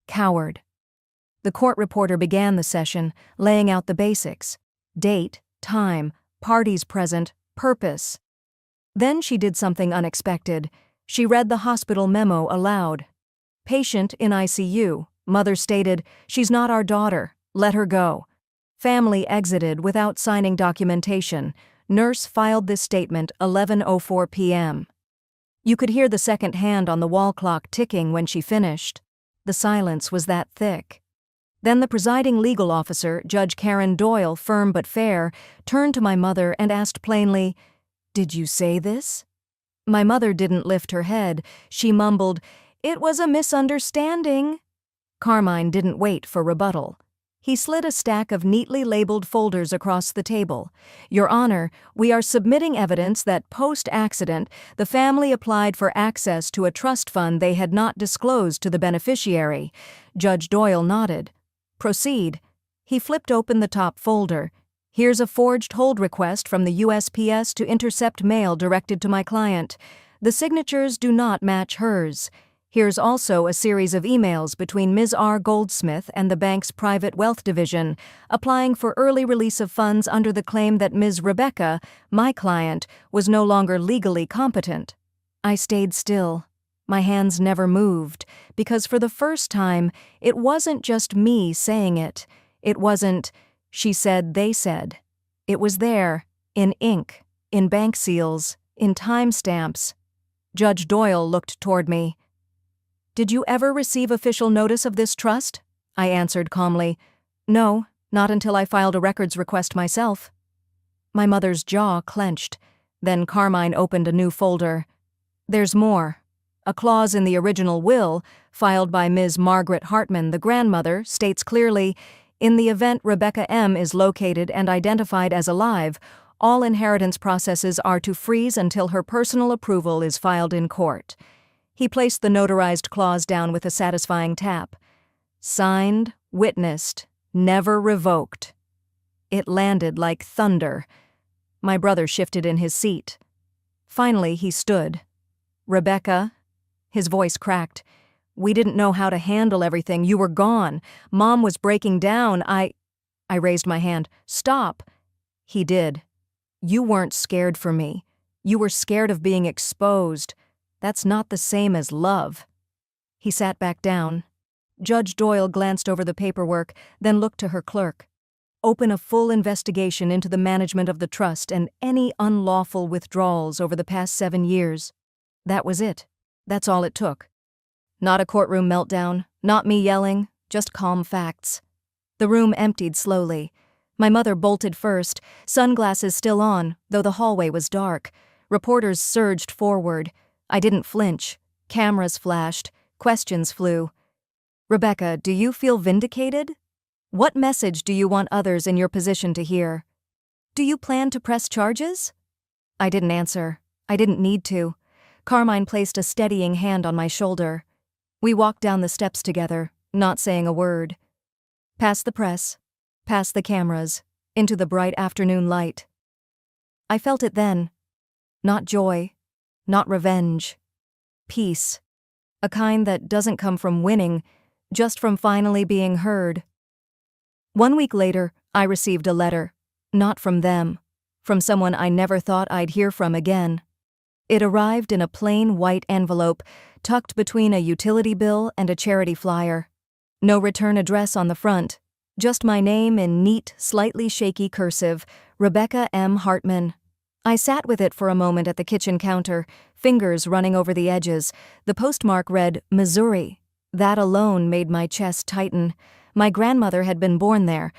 Coward. The court reporter began the session, laying out the basics. Date, time, parties present, purpose. Then she did something unexpected. She read the hospital memo aloud. Patient in ICU. Mother stated, "She's not our daughter. Let her go." Family exited without signing documentation. Nurse filed this statement 11:04 p.m. You could hear the second hand on the wall clock ticking when she finished. The silence was that thick. Then the presiding legal officer, Judge Karen Doyle, firm but fair, turned to my mother and asked plainly, "Did you say this?" My mother didn't lift her head. She mumbled, "It was a misunderstanding." Carmine didn't wait for rebuttal. He slid a stack of neatly labeled folders across the table. "Your Honor, we are submitting evidence that post-accident, the family applied for access to a trust fund they had not disclosed to the beneficiary." Judge Doyle nodded. "Proceed." He flipped open the top folder. "Here's a forged hold request from the USPS to intercept mail directed to my client. The signatures do not match hers. Here's also a series of emails between Ms. R. Goldsmith and the bank's private wealth division, applying for early release of funds under the claim that Ms. Rebecca, my client, was no longer legally competent." I stayed still. My hands never moved, because for the first time, it wasn't just me saying it. It wasn't, "She said, they said." It was there, in ink, in bank seals, in timestamps. Judge Doyle looked toward me. "Did you ever receive official notice of this trust?" I answered calmly. "No, not until I filed a records request myself." My mother's jaw clenched. Then Carmine opened a new folder. "There's more. A clause in the original will, filed by Ms. Margaret Hartman, the grandmother, states clearly, 'In the event Rebecca M. is located and identified as alive, all inheritance processes are to freeze until her personal approval is filed in court.'" He placed the notarized clause down with a satisfying tap. "Signed, witnessed, never revoked." It landed like thunder. My brother shifted in his seat. Finally, he stood. "Rebecca," his voice cracked, "we didn't know how to handle everything. You were gone. Mom was breaking down. I raised my hand. "Stop." He did. "You weren't scared for me. You were scared of being exposed. That's not the same as love." He sat back down. Judge Doyle glanced over the paperwork, then looked to her clerk. "Open a full investigation into the management of the trust and any unlawful withdrawals over the past 7 years." That was it. That's all it took. Not a courtroom meltdown, not me yelling, just calm facts. The room emptied slowly. My mother bolted first, sunglasses still on, though the hallway was dark. Reporters surged forward. I didn't flinch. Cameras flashed. Questions flew. "Rebecca, do you feel vindicated? What message do you want others in your position to hear? Do you plan to press charges?" I didn't answer. I didn't need to. Carmine placed a steadying hand on my shoulder. We walked down the steps together, not saying a word. Past the press, past the cameras, into the bright afternoon light. I felt it then. Not joy, not revenge. Peace. A kind that doesn't come from winning, just from finally being heard. 1 week later, I received a letter. Not from them. From someone I never thought I'd hear from again. It arrived in a plain white envelope, tucked between a utility bill and a charity flyer. No return address on the front. Just my name in neat, slightly shaky cursive, Rebecca M. Hartman. I sat with it for a moment at the kitchen counter, fingers running over the edges. The postmark read, Missouri. That alone made my chest tighten. My grandmother had been born there.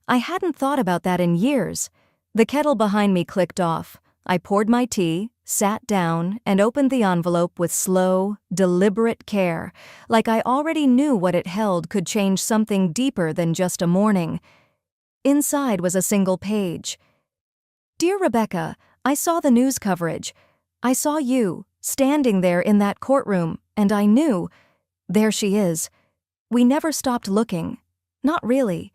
I hadn't thought about that in years. The kettle behind me clicked off. I poured my tea, sat down, and opened the envelope with slow, deliberate care, like I already knew what it held could change something deeper than just a morning. Inside was a single page. "Dear Rebecca, I saw the news coverage. I saw you, standing there in that courtroom, and I knew, there she is. We never stopped looking. Not really.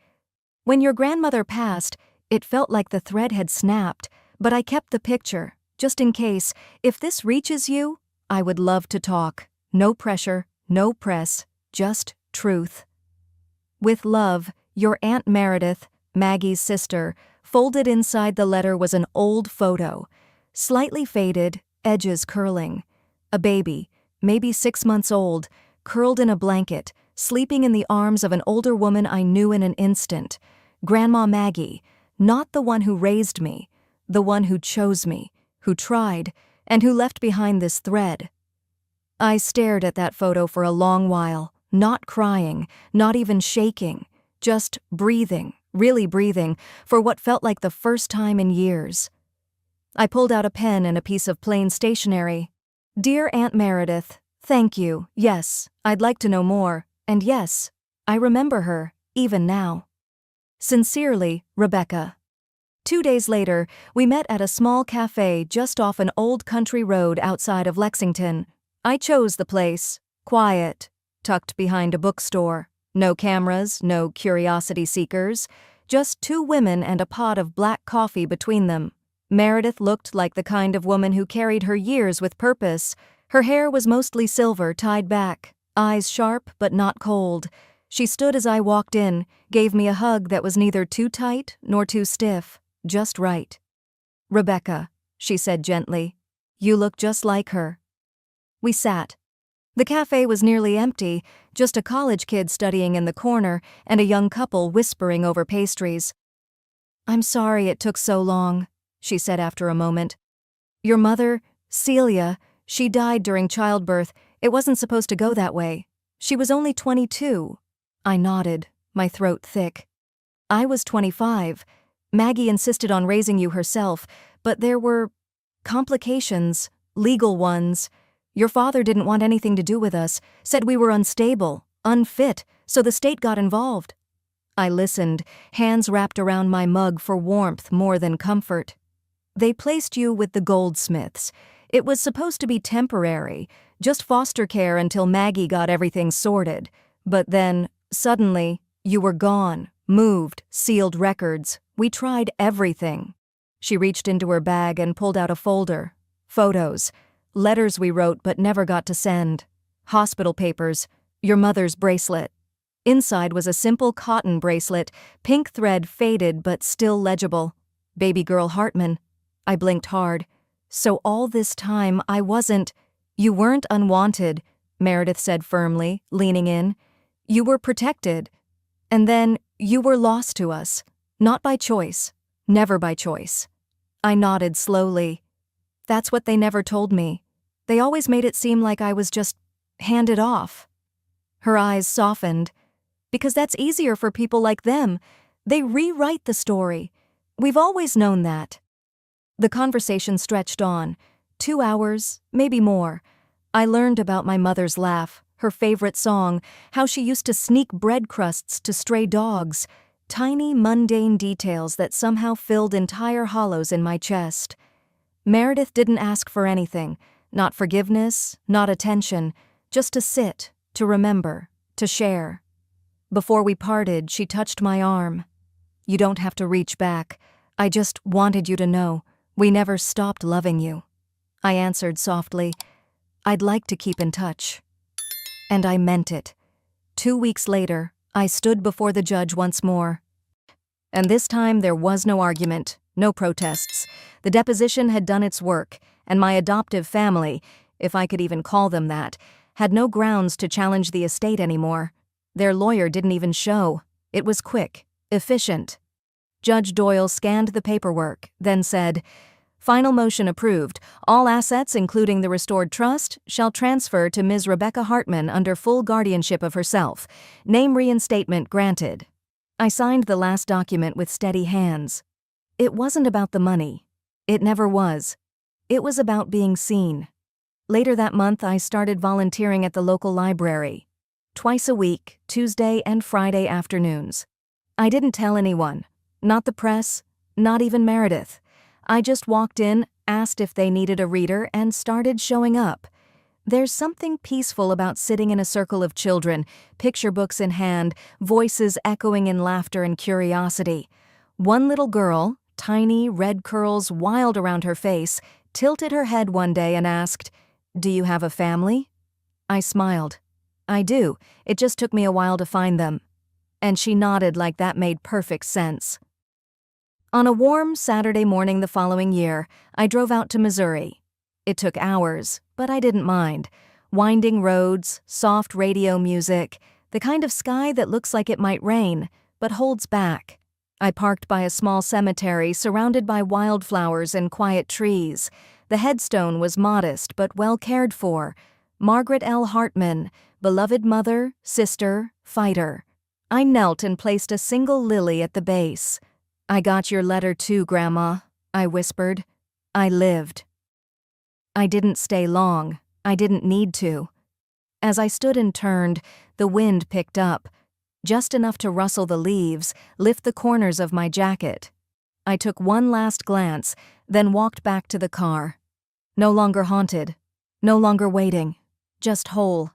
When your grandmother passed, it felt like the thread had snapped, but I kept the picture, just in case. If this reaches you, I would love to talk. No pressure, no press, just truth. With love, your Aunt Meredith, Maggie's sister." Folded inside the letter was an old photo, slightly faded, edges curling. A baby, maybe 6 months old, curled in a blanket, sleeping in the arms of an older woman I knew in an instant. Grandma Maggie, not the one who raised me, the one who chose me, who tried, and who left behind this thread. I stared at that photo for a long while, not crying, not even shaking, just breathing. Really breathing, for what felt like the first time in years. I pulled out a pen and a piece of plain stationery. "Dear Aunt Meredith, thank you. Yes, I'd like to know more. And yes, I remember her, even now. Sincerely, Rebecca." 2 days later, we met at a small cafe just off an old country road outside of Lexington. I chose the place. Quiet, tucked behind a bookstore. No cameras, no curiosity seekers, just 2 women and a pot of black coffee between them. Meredith looked like the kind of woman who carried her years with purpose. Her hair was mostly silver, tied back, eyes sharp but not cold. She stood as I walked in, gave me a hug that was neither too tight nor too stiff, just right. "Rebecca," she said gently, "you look just like her." We sat. The cafe was nearly empty, just a college kid studying in the corner and a young couple whispering over pastries. "I'm sorry it took so long," she said after a moment. "Your mother, Celia, she died during childbirth. It wasn't supposed to go that way. She was only 22. I nodded, my throat thick. I was 25. Maggie insisted on raising you herself, but there were complications, legal ones. Your father didn't want anything to do with us, said we were unstable, unfit, so the state got involved. I listened, hands wrapped around my mug for warmth more than comfort. They placed you with the Goldsmiths. It was supposed to be temporary, just foster care until Maggie got everything sorted. But then, suddenly, you were gone, moved, sealed records. We tried everything. She reached into her bag and pulled out a folder. Photos, letters we wrote but never got to send, hospital papers, your mother's bracelet. Inside was a simple cotton bracelet, pink thread faded but still legible. Baby girl Hartman. I blinked hard. So all this time I wasn't— You weren't unwanted, Meredith said firmly, leaning in. You were protected. And then you were lost to us. Not by choice. Never by choice. I nodded slowly. That's what they never told me. They always made it seem like I was just handed off. Her eyes softened. Because that's easier for people like them. They rewrite the story. We've always known that. The conversation stretched on. 2 hours, maybe more. I learned about my mother's laugh, her favorite song, how she used to sneak bread crusts to stray dogs. Tiny, mundane details that somehow filled entire hollows in my chest. Meredith didn't ask for anything. Not forgiveness, not attention. Just to sit, to remember, to share. Before we parted, she touched my arm. You don't have to reach back. I just wanted you to know. We never stopped loving you. I answered softly, I'd like to keep in touch. And I meant it. 2 weeks later, I stood before the judge once more. And this time there was no argument, no protests. The deposition had done its work, and my adoptive family, if I could even call them that, had no grounds to challenge the estate anymore. Their lawyer didn't even show. It was quick, efficient. Judge Doyle scanned the paperwork, then said, Final motion approved. All assets, including the restored trust, shall transfer to Ms. Rebecca Hartman under full guardianship of herself. Name reinstatement granted. I signed the last document with steady hands. It wasn't about the money. It never was. It was about being seen. Later that month, I started volunteering at the local library. Twice a week, Tuesday and Friday afternoons. I didn't tell anyone. Not the press, not even Meredith. I just walked in, asked if they needed a reader, and started showing up. There's something peaceful about sitting in a circle of children, picture books in hand, voices echoing in laughter and curiosity. One little girl, tiny, red curls wild around her face, tilted her head one day and asked, Do you have a family? I smiled. I do. It just took me a while to find them. And she nodded like that made perfect sense. On a warm Saturday morning the following year, I drove out to Missouri. It took hours, but I didn't mind. Winding roads, soft radio music, the kind of sky that looks like it might rain, but holds back. I parked by a small cemetery surrounded by wildflowers and quiet trees. The headstone was modest but well cared for. Margaret L. Hartman, beloved mother, sister, fighter. I knelt and placed a single lily at the base. I got your letter too, Grandma, I whispered. I lived. I didn't stay long. I didn't need to. As I stood and turned, the wind picked up, just enough to rustle the leaves, lift the corners of my jacket. I took one last glance, then walked back to the car. No longer haunted. No longer waiting. Just whole.